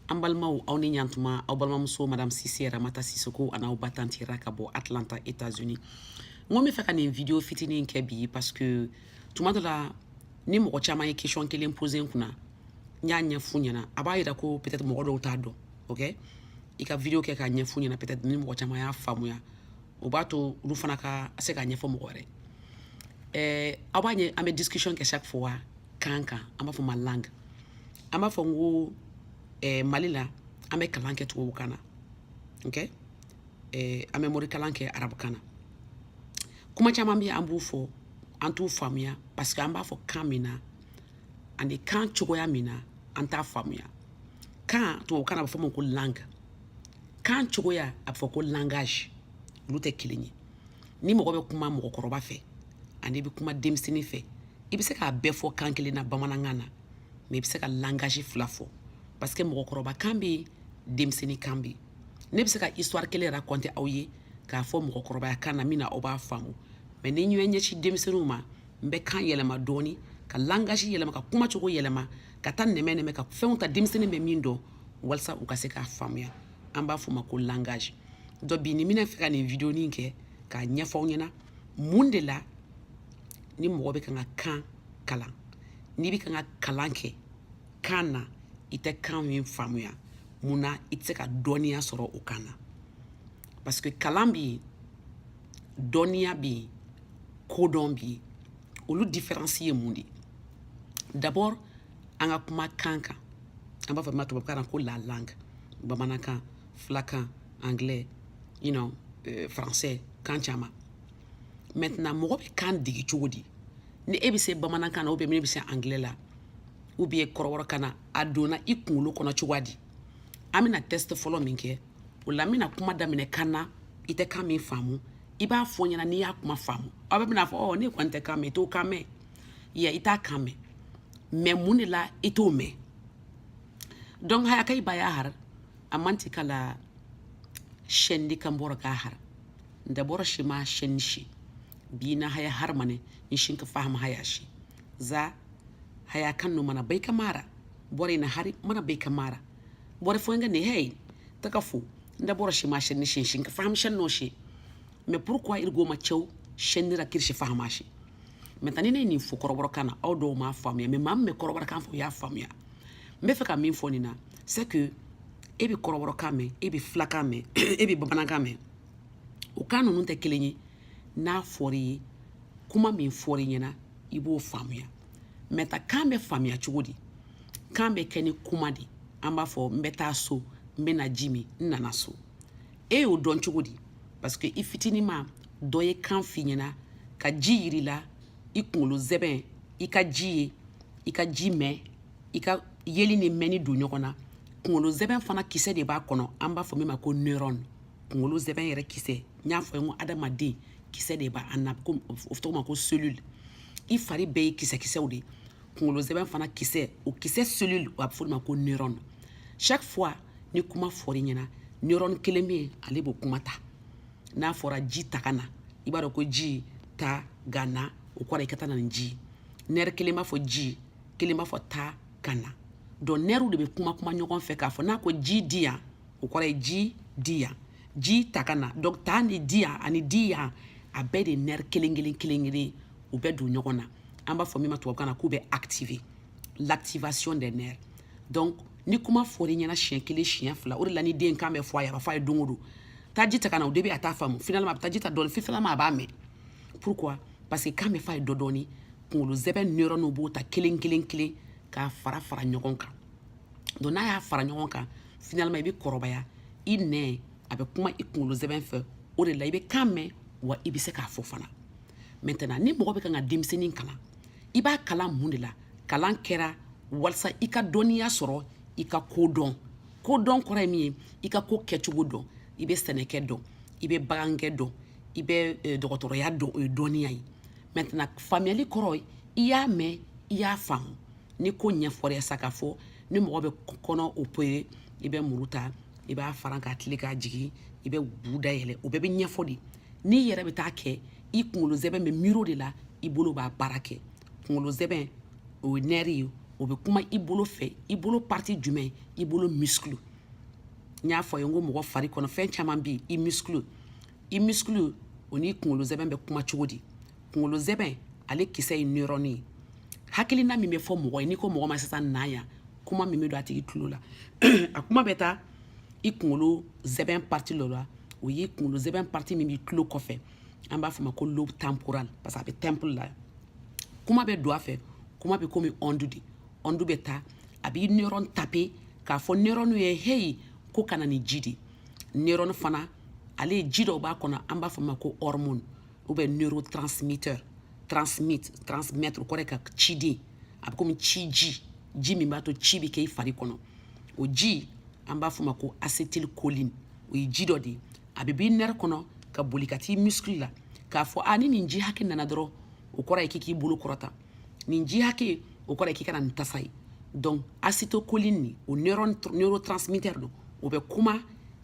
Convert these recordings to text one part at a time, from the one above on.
Ambalmao aw ni ɲantuma aw balimamuso madame Sisi Ramata Sisoko an'aw ba tanti ra ka bɔ Atlanta États-Unis. Ngo mi fɛ ka nin video fitinin kɛ bi parce que tuma dɔ la ni mɔgɔ caman ye question kelen poser n kunna n y'a ɲɛfu ɲɛna a b'a yira ko peut-être mɔgɔ dɔw t'a dɔn, ok? I ka video kɛ k'a ɲɛfu ɲɛna peut-être ni mɔgɔ caman y'a faamuya o b'a to olu fana ka se k'a ɲɛfɔ mɔgɔ wɛrɛ. Aw b'a ɲɛ an bɛ discussion kɛ chaque fois kan kan an b'a fɔ ma langue. An b'a fɔ n ko Mali la an bɛ kalan kɛ tubabukan na, ok? An bɛ mori kalan kɛ arabukan na. Kuma caman bɛ an b'u fɔ an t'u faamuya parce que an b'a fɔ kan min na ani kan cogoya min na an t'a faamuya. Kan tubabukan na a bɛ fɔ ma ko langue. Kan cogoya a bɛ fɔ ko langage. Olu tɛ kelen ye. Ni mɔgɔ bɛ kuma mɔgɔkɔrɔba fɛ ani bɛ kuma denmisɛnnin fɛ i bɛ se k'a bɛɛ fɔ kan kelen na bamanankan na mais i bɛ se ka langage fila fɔ parce que mɔgɔkɔrɔba kan bɛ yen denmisɛnnin kan bɛ yen. Ne bɛ se ka histoire kelen raconter aw ye k'a fɔ mɔgɔkɔrɔbaya kan na min na aw b'a faamu mais ni ɲɛ ɲɛsin denmisɛnninw ma n bɛ kan yɛlɛma dɔɔni ka langage yɛlɛma ka kuma cogo yɛlɛma ka taa nɛmɛ ka fɛnw ta denmisɛnnin bɛ min dɔn walasa u ka se k'a faamuya. An b'a fɔ ma ko langage. Donc bi ni mina fɛ ka nin video nin kɛ k'a ɲɛfɔ aw ɲɛna mun de la ni mɔgɔ bɛ kan ka kan kalan n'i bɛ kan ka kalan kɛ kan na i tɛ kan min faamuya mun na i tɛ se ka dɔnniya sɔrɔ o kan na parce que kalan bɛ yen dɔnniya bɛ yen kodɔn bɛ yen olu différence ye mun de d'abord an ka kuma kan kan an b'a fɔ ma tubabukan na ko la langue bamanankan filakan anglais français kan caman maintenant mɔgɔ bɛ kan degi cogo di ni e bɛ se bamanankan na ou bien ne bɛ se anglais la ou bien kɔrɔbɔrɔkan na a donna i kunkolo kɔnɔ cogoya di an bɛna test fɔlɔ min kɛ o la n bɛna kuma daminɛ kan na i tɛ kan min faamu i b'a fɔ ɲɛna n'i y'a kuma faamu aw bɛɛ bɛna fɔ ne kɔni tɛ kan mɛn i t'o kan mɛn i t'a kan mɛn mais mun de la i t'o mɛn donc haya kai baya har amanti kala shendi kan bora ka har da bora shi ma shen shi bi na haya har mane in shin ka fahama haya shi za haya kan no mana bai kamara bora ina hari mana bai kamara bora fo nga ne hey taka fu da bora shi ma shen shi shin ka faham shen no shi mais pourquoi il go ma chew shen ra kirshi fahama shi maintenant ni ni fo koroboro kana aw do ma famia mais mam me koroboro kan fo ya famia me fe ka min fo ni na c'est que e bi koroboro kan me e bi flaka me e bi babanankan me o kan nunu tɛ kelen ye n'a fɔri ye kuma min fɔri ɲɛna i b'o faamuya mais kan bɛ faamuya cogo di kan bɛ kɛ ni kuma di an b'a fɔ n bɛ taa so n bɛ na ji min n nana so e y'o dɔn cogo di parce que i fitinin ma dɔ ye kan f'i ɲɛna ka ji yiri la i kunkolo zɛbɛn i ka ji ye i ka ji mɛn i ka yeli ni mɛnni don ɲɔgɔn na kunkolo zɛbɛn fana kisɛ de b'a kɔnɔ an b'a fɔ min ma ko neuron kunkolo zɛbɛn yɛrɛ kisɛ n y'a fɔ n ko adamaden kisɛ de b'a na ko o tɔgɔ ma ko cellule i fari bɛɛ ye kisɛ-kisɛw de kunkolo zɛbɛn fana kisɛ o kisɛ cellule a bɛ fɔ o ma ko neuron chaque fois ni kuma fɔr'i ɲɛna neuron kelen bɛ yen ale b'o kuma ta n'a fɔra ji ta ka na i b'a dɔn ko ji ta ga na o kɔrɔ i ka taa na nin ji nɛri kelen b'a fɔ ji kelen b'a fɔ ta ka na donc nɛriw de bɛ kuma ɲɔgɔn fɛ k'a fɔ n'a ko ji di yan o kɔrɔ ye ji di yan ji ta ka na donc ta ni di yan ani di yan a bɛɛ de nɛri kelen kelen u bɛɛ don ɲɔgɔn na an b'a fɔ min ma tubabukan na k'u bɛ activer l'activation des nerfs donc ni kuma fɔr'i ɲɛna siɲɛ kelen siɲɛ fila o de la ni den kan bɛ fɔ a ye a b'a fɔ a ye don o don taa ji ta ka na o de bɛ a t'a faamu finalement a bɛ taa ji ta dɔɔni finalement a b'a mɛn pourquoi parce que kan bɛ fɔ a ye dɔɔni kunkolo zɛbɛn neuronw b'o ta kelen k'a fara ɲɔgɔn kan donc n'a y'a fara ɲɔgɔn kan finalement i bɛ kɔrɔbaya i nɛn a bɛ kuma i kunkolo zɛbɛn fɛ o de la i bɛ kan mɛn wa i bɛ se k'a fɔ fana maintenant ni mɔgɔ bɛ kan ka denmisɛnnin kalan i b'a kalan mun de la kalan kɛra walasa i ka dɔnniya sɔrɔ i ka kodɔn kɔrɔ ye min ye i ka ko kɛcogo dɔn i bɛ sɛnɛkɛ dɔn i bɛ bagankɛ dɔn i bɛ dɔgɔtɔrɔya dɔn o ye dɔnniya ye maintenant faamuyali kɔrɔ i y'a mɛn i y'a faamu ni ko ɲɛfɔra sa k'a fɔ ni mɔgɔ bɛ kɔnɔ opéré i bɛ muru ta i b'a faran k'a tile k'a jigin i bɛ bu dayɛlɛ o bɛɛ bɛ ɲɛfɔ de n'i yɛrɛ bɛ taa kɛ i kunkolo zɛbɛn bɛ miiri o de la i bolo b'a baara kɛ kunkolo zɛbɛn o ye nɛri ye o be kuma i bolo fɛ i bolo parti jumɛn i bolo muscle n y'a fɔ ye n ko mɔgɔ fari kɔnɔ fɛn caman bɛ i muscle o ni kunkolo zɛbɛn bɛ kuma cogo di kunkolo zɛbɛn ale kisɛ ye neuron ye hakilina min bɛ fɔ mɔgɔ ye n'i ko mɔgɔ ma sisan na yan kuma min bɛ don a tigi tulo la a kuma bɛ taa i kunkolo zɛbɛn parti dɔ la o ye kunkolo zɛbɛn parti min b'i tulo kɔfɛ an b'a fɔ ma ko lobe temporal parce que a bɛ temple la kuma bɛ don a fɛ kuma bɛ komi ondu de ondu bɛ taa a b'i neuron taper k'a fɔ neuron ye hey ko kana ni ji de neuron fana ale ye ji dɔw b'a kɔnɔ an b'a fɔ ma ko hormone ou bien neurotransmetteur transmettre o kɔrɔ ye ka ciden a bɛ komi ci ji min b'a to ci bɛ kɛ i fari kɔnɔ o ji an b'a fɔ ma ko acetylcholine o ye ji dɔ de ye a bɛ b'i nɛrɛ kɔnɔ ka boli ka t'i muscle la k'a fɔ ni nin ji hakɛ nana dɔrɔn o kɔrɔ ye k'i bolo kɔrɔta nin ji hakɛ o kɔrɔ ye k'i kana nin tasa ye donc acetylcholine ni o neurotransmetteur don o bɛ kuma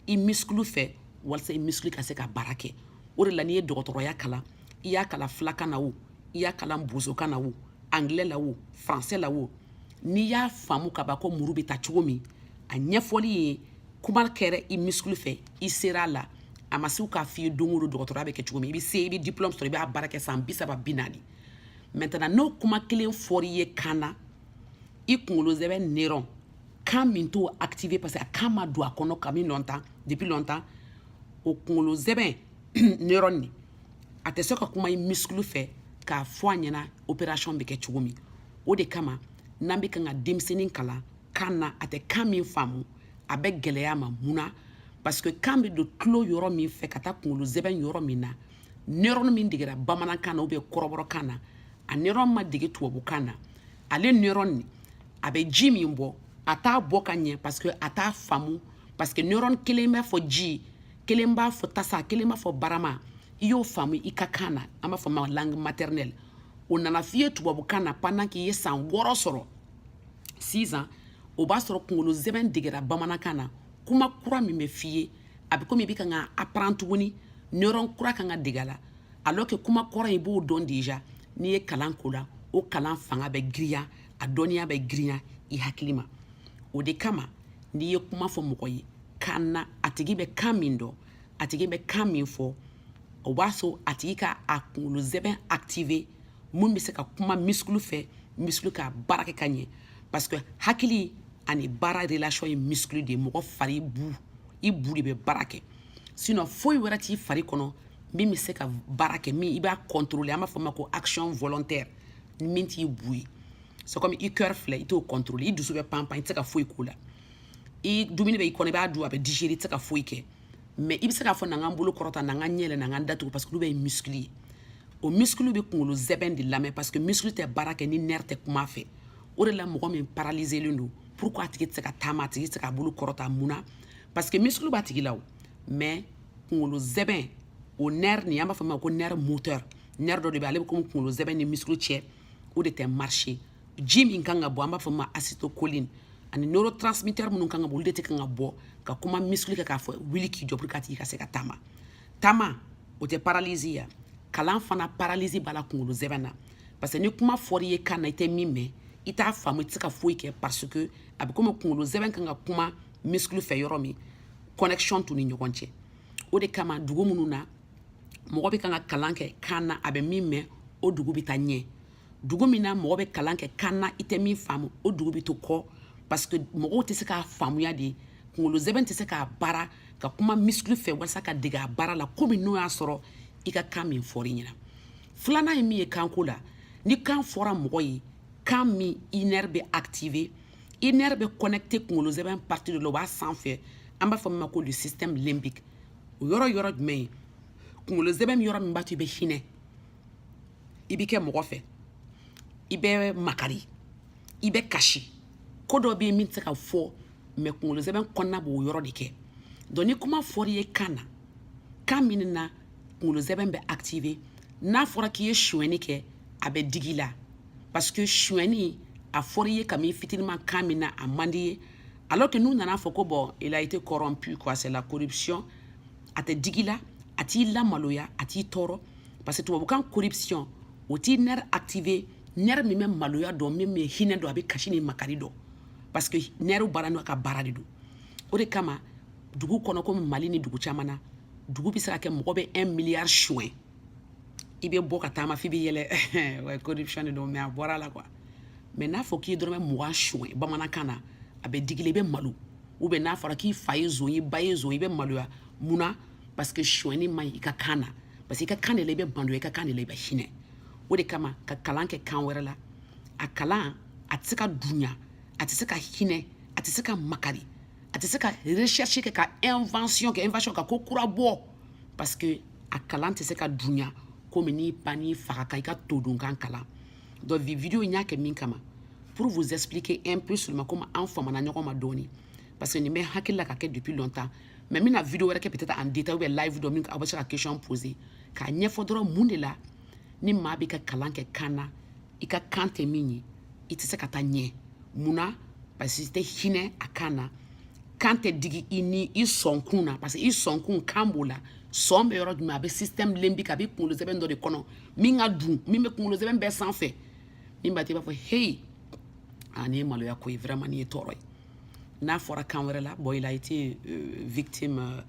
i muscle fɛ walasa i muscle ka se ka baara kɛ o de la n'i ye dɔgɔtɔrɔya kalan i y'a kalan filakan na o i y'a kalan bozokan na o anglais la o français la o n'i y'a faamu ka ban ko muru bɛ taa cogo min a ɲɛfɔli ye kuma kɛra i muscle fɛ i sera a la a ma se k'a f'i ye don o don dɔgɔtɔrɔya bɛ kɛ cogo min i bɛ se i bɛ diplôme sɔrɔ i b'a baara kɛ san 30 40 maintenant n'o kuma kelen fɔr'i ye kan na i kunkolo zɛbɛn neuron kan min t'o activer parce que a kan ma don a kɔnɔ kabini longtemps depuis longtemps o kunkolo zɛbɛn neuron ni a tɛ se ka kuma i muscle fɛ k'a fɔ a ɲɛna opération bɛ kɛ cogo min o de kama n'an bɛ kan ka denmisɛnnin kalan kan na a tɛ kan min faamu a bɛ gɛlɛya ma mun na parce que kan bɛ don tulo yɔrɔ min fɛ ka taa kunkolo zɛbɛn yɔrɔ min na neuron min degera bamanankan na ou bien kɔrɔbɔrɔkan na a neuron ma dege tubabukan na ale neuron ni a bɛ ji min bɔ a t'a bɔ ka ɲɛ parce que a t'a faamu parce que neuron kelen b'a fɔ ji kelen b'a fɔ tasa kelen b'a fɔ barama i y'o faamu i ka kan na an b'a fɔ ma langue maternelle o nana f'i ye tubabukan na pendant k'i ye san 6 sɔrɔ 6 ans o b'a sɔrɔ kunkolo zɛbɛn degera bamanankan na kuma kura min bɛ f'i ye a bɛ komi i bɛ kan ka apprendre tuguni neuron kura kan ka dege a la alors que kuma kɔrɔ in i b'o dɔn déjà n'i ye kalan k'o la o kalan fanga bɛ girinya a dɔnniya bɛ girinya i hakili ma o de kama n'i ye kuma fɔ mɔgɔ ye kan na a tigi bɛ kan min dɔn a tigi bɛ kan min fɔ o b'a sɔrɔ a tigi ka a kunkolo zɛbɛn activer mun bɛ se ka kuma muscle fɛ muscle ka baara kɛ ka ɲɛ parce que hakili ani baara relation ye muscle de ye mɔgɔ fari i bu de bɛ baara kɛ sinon foyi wɛrɛ t'i fari kɔnɔ min bɛ se ka baara kɛ min i b'a contrôler an b'a fɔ ma ko action volontaire min t'i bu ye c'est comme i cœur filɛ i t'o contrôler i dusu bɛ panpan i tɛ se ka foyi k'o la i dumuni bɛ i kɔnɔ i b'a dun a bɛ digérer i tɛ se ka foyi kɛ mais i bɛ se k'a fɔ na n ka n bolo kɔrɔta na n ka n ɲɛ yɛlɛ na n ka n datugu parce que olu bɛ ye muscle ye o muscle bɛ kunkolo zɛbɛn de lamɛn parce que muscle tɛ baara kɛ ni nerf tɛ kuma fɛ o de la mɔgɔ min paralysé len don pourquoi a tigi tɛ se ka taama a tigi tɛ se k'a bolo kɔrɔta mun na parce que muscle b'a tigi la o mais kunkolo zɛbɛn o nerf nin an b'a fɔ ma ko nerf moteur nerf dɔ de bɛ ale bɛ komi kunkolo zɛbɛn ni muscle cɛ o de tɛ marcher ji min kan ka bɔ an b'a fɔ ma acetylcholine ani neurotransmetteur minnu kan ka bɔ olu de tɛ kan ka bɔ ka kuma muscle kɛ k'a fɔ wuli k'i jɔ pour que a tigi ka se ka taama taama o tɛ paralysie ya kalan fana paralysie b'a la kunkolo zɛbɛn na parce que ni kuma fɔr'i ye kan na i tɛ min mɛn i t'a faamu i tɛ se ka foyi kɛ parce que a bɛ komi kunkolo zɛbɛn kan ka kuma muscle fɛ yɔrɔ min connexion t'u ni ɲɔgɔn cɛ o de kama dugu minnu na mɔgɔ bɛ kan ka kalan kɛ kan na a bɛ min mɛn o dugu bɛ taa ɲɛ dugu min na mɔgɔ bɛ kalan kɛ kan na i tɛ min faamu o dugu bɛ to kɔ parce que mɔgɔw tɛ se k'a faamuya de kunkolo zɛbɛn tɛ se k'a baara ka kuma muscle fɛ walasa ka dege a baara la komi n'o y'a sɔrɔ i ka kan min fɔr'i ɲɛna filanan ye min ye kanko la ni kan fɔra mɔgɔ ye kan min i nerf bɛ activer i nerf bɛ connecter kunkolo zɛbɛn partie dɔ la o b'a sanfɛ an b'a fɔ min ma ko le système limbique o yɔrɔ jumɛn ye kunkolo zɛbɛn yɔrɔ min b'a to i bɛ hinɛ i bɛ kɛ mɔgɔ fɛ i bɛ makari i bɛ kasi ko dɔ bɛ yen min tɛ se ka fɔ mais kunkolo zɛbɛn kɔnɔna b'o yɔrɔ de kɛ donc ni kuma fɔr'i ye kan na kan min na kunkolo zɛbɛn bɛ activer n'a fɔra k'i ye sonyɛni kɛ a bɛ digi la parce que sonyɛni a fɔr'i ye kabini fitinin kan min na a man di ye alors que n'u nana fɔ ko bon il a été corrompu quoi c'est la corruption a tɛ digi la a t'i lamaloya a t'i tɔɔrɔ parce que tubabukan corruption o t'i nerf activer nɛrɛ min bɛ maloya dɔn min bɛ hinɛ dɔn a bɛ kasi ni makari dɔn parce que nɛrɛw baara n'u ka baara de don o de kama dugu kɔnɔ komi Mali ni dugu caman na dugu bɛ se ka kɛ mɔgɔ bɛ 1 milliard suɲɛ i bɛ bɔ ka taama f'i bɛ yɛlɛ ouais corruption de don mais a bɔra la quoi mais n'a fɔ k'i ye dɔrɔmɛ 20 suɲɛ bamanankan na a bɛ digile i bɛ malo ou bien n'a fɔra k'i fa ye zon ye i ba ye zon i bɛ maloya munna parce que suɲɛni man ɲi i ka kan na parce que i ka kan de la i bɛ maloya i ka kan de la i bɛ hinɛ o de kama ka kalan kɛ kan wɛrɛ la a kalan a tɛ se ka dunya a tɛ se ka hinɛ a tɛ se ka makari a tɛ se ka recherche kɛ ka invention ka ko kura bɔ parce que a kalan tɛ se ka dunya komi n'i ba n'i fa ka kan i ka todunkan kalan donc vidéo in y'a kɛ min kama pour vous expliquer un peu seulement comment an famana ɲɔgɔn ma dɔɔni parce que nin bɛ hakili la ka kɛ depuis longtemps mais mina vidéo wɛrɛ kɛ peut-être en détail ou bien live dɔ min aw bɛ se ka question poser k'a ɲɛfɔ dɔrɔn mun de la ni maa bɛ ka kalan kɛ kan na i ka kan tɛ min ye i tɛ se ka taa ɲɛ munna parce que i tɛ hinɛ a kan na kan tɛ digi i ni i sɔnkun na parce que i sɔnkun kan b'o la sɔn bɛ yɔrɔ jumɛn a bɛ système lenbique a bɛ kunkolo zɛbɛn dɔ de kɔnɔ min ka dun min bɛ kunkolo zɛbɛn bɛɛ sanfɛ min b'a to i b'a fɔ hey nin ye maloya ko ye vraiment nin ye tɔɔrɔ ye n'a fɔra kan wɛrɛ la bon il a été victime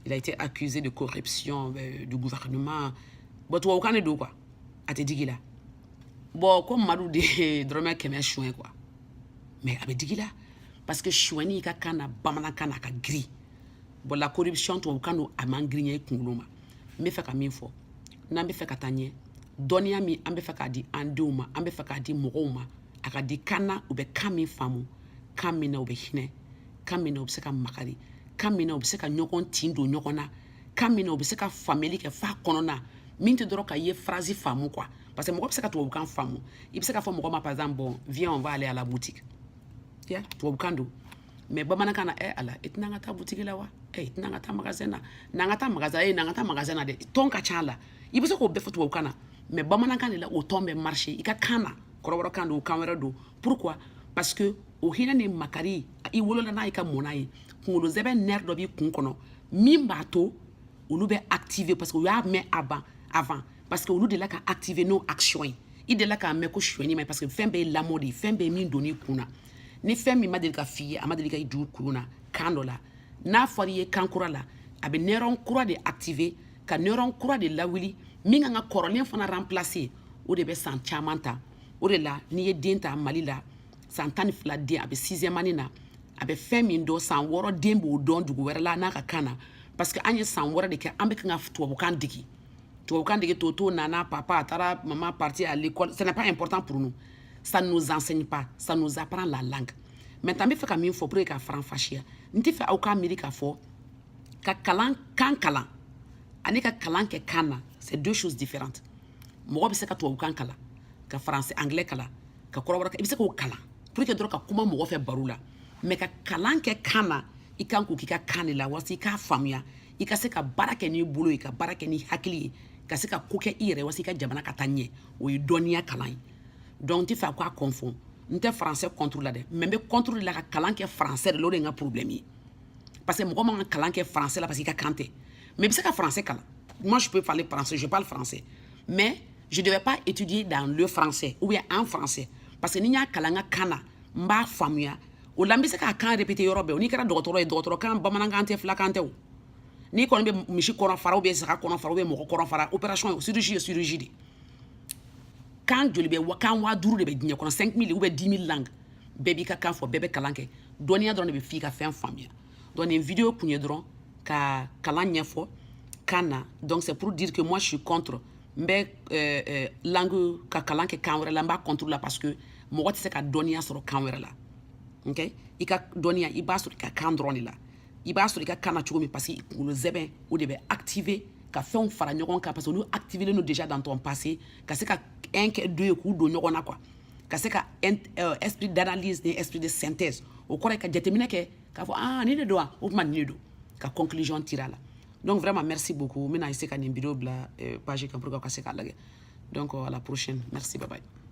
il a été accusé de corruption du gouvernement bon tubabukan de don quoi a tɛ digi la bon ko Madu de ye dɔrɔmɛ 100 suɲɛ quoi mais a bɛ digi la parce que suɲɛni i ka kan na bamanankan na a ka girin bon la corruption tubabukan don a man girin i kunkolo ma n bɛ fɛ ka min fɔ n'an bɛ fɛ ka taa ɲɛ dɔnniya min an bɛ fɛ k'a di an denw ma an bɛ fɛ k'a di mɔgɔw ma a ka di kan na u bɛ kan min faamu kan min na u bɛ hinɛ kan min na u bɛ se ka makari kan min na u bɛ se ka ɲɔgɔn tin don ɲɔgɔn na kan min na u bɛ se ka faamuyali kɛ f'a kɔnɔna min tɛ dɔrɔn ka ye phrase faamu quoi parce que mɔgɔ bɛ se ka tubabukan faamu i bɛ se ka fɔ mɔgɔ ma par exemple bon viens on va aller à la boutique ya tubabukan don mais bamanankan na ala i tɛna an ka taa boutique la wa i tɛna an ka taa magasin na n'an ka taa magasin n'an ka taa magasin na dɛ tɔn ka ca a la i bɛ se k'o bɛɛ fɔ tubabukan na mais bamanankan de la o tɔn bɛ marcher i ka kan na kɔrɔbɔrɔkan don kan wɛrɛ don pourquoi parce que o hinɛ ni makari i wolola n'a ye ka mɔn n'a ye kunkolo zɛbɛn nerf dɔ b'i kun kɔnɔ min b'a to olu bɛ activer parce que u y'a mɛn avant parce que olu de la ka activer n'o action ye i de la k'a mɛn ko suɲɛni ma parce que fɛn bɛɛ ye lamɔ de ye fɛn bɛɛ ye min donn'i kun na ni fɛn min ma deli ka f'i ye a ma deli ka i dugu kulun na kan dɔ la n'a fɔra i ye kan kura la a bɛ neuron kura de activer ka neuron kura de lawuli min kan ka kɔrɔlen fana remplacer o de bɛ san caman ta o de la n'i ye den ta Mali la san 12 den a bɛ 6e année na a bɛ fɛn min dɔn san 6 den b'o dɔn dugu wɛrɛ la n'a ka kan na parce que an ye san 6 de kɛ an bɛ kan ka tubabukan degi toto nana papa a taara maman partie à l'école ce n'est pas important pour nous ça ne nous enseigne pas ça nous apprend la langue maintenant n bɛ fɛ ka min fɔ pour que ka faranfasiya n tɛ fɛ aw k'a miiri k'a fɔ ka kalan kan kalan ani ka kalan kɛ kan na c'est deux choses différentes mɔgɔ bɛ se ka tubabukan kalan ka français anglais kalan ka kɔrɔbɔrɔ i bɛ se k'o kalan pour que dɔrɔn ka kuma mɔgɔ fɛ baro la mais ka kalan kɛ kan na i kan k'o k'i ka kan de la walasa i k'a faamuya i ka se ka baara kɛ n'i bolo ye ka baara kɛ n'i hakili ye ka se ka ko kɛ i yɛrɛ walasa i ka jamana ka taa ɲɛ o ye dɔnniya kalan ye donc n tɛ fɛ a k'a confond n tɛ français contre la dɛ mais n bɛ contre la ka kalan kɛ français de la o de ye n ka problème ye parce que mɔgɔ man ka kalan kɛ français la parce que i ka kan tɛ mais i bɛ se ka français kalan moi je peux parler français je parle français mais je ne devais pas étudier dans le français ou bien en français parce que ni n y'a kalan n ka kan na n b'a faamuya o la n bɛ se k'a kan répéter yɔrɔ bɛɛ n'i kɛra dɔgɔtɔrɔ ye dɔgɔtɔrɔkan bamanankan tɛ filakan tɛ o n'i kɔni bɛ misi kɔnɔ fara ou bien saga kɔnɔ fara ou bien mɔgɔ kɔnɔ fara opération ye chirurgie ye chirurgie de kan joli bɛ kan 5000 de bɛ diɲɛ kɔnɔ 5000 ou bien 10 000 langues bɛɛ b'i ka kan fɔ bɛɛ bɛ kalan kɛ dɔnniya dɔrɔn de bɛ f'i ka fɛn faamuya donc nin vidéo kun ye dɔrɔn ka kalan ɲɛfɔ kan na donc c'est pour dire que moi je suis contre n bɛ langue ka kalan kɛ kan wɛrɛ la n b'a contre la parce que mɔgɔ tɛ se ka dɔnniya sɔrɔ kan wɛrɛ la ok i ka dɔnniya i b'a sɔrɔ i ka kan dɔrɔn de la i b'a sɔrɔ i ka kan na cogo min parce que kunkolo zɛbɛn o de bɛ activer ka fɛnw fara ɲɔgɔn kan parce que olu activer non déjà dans ton passé ka se ka un kɛ deux ye k'u don ɲɔgɔn na quoi ka se ka esprit d'analyse ni esprit de synthèse o kɔrɔ ye ka jateminɛ kɛ k'a fɔ nin de don wa o tuma nin de don ka conclusion tirer a la donc vraiment merci beaucoup n bɛna essayer ka nin vidéo bila page kan pour que aw ka se k'a lajɛ donc à la prochaine merci bye bye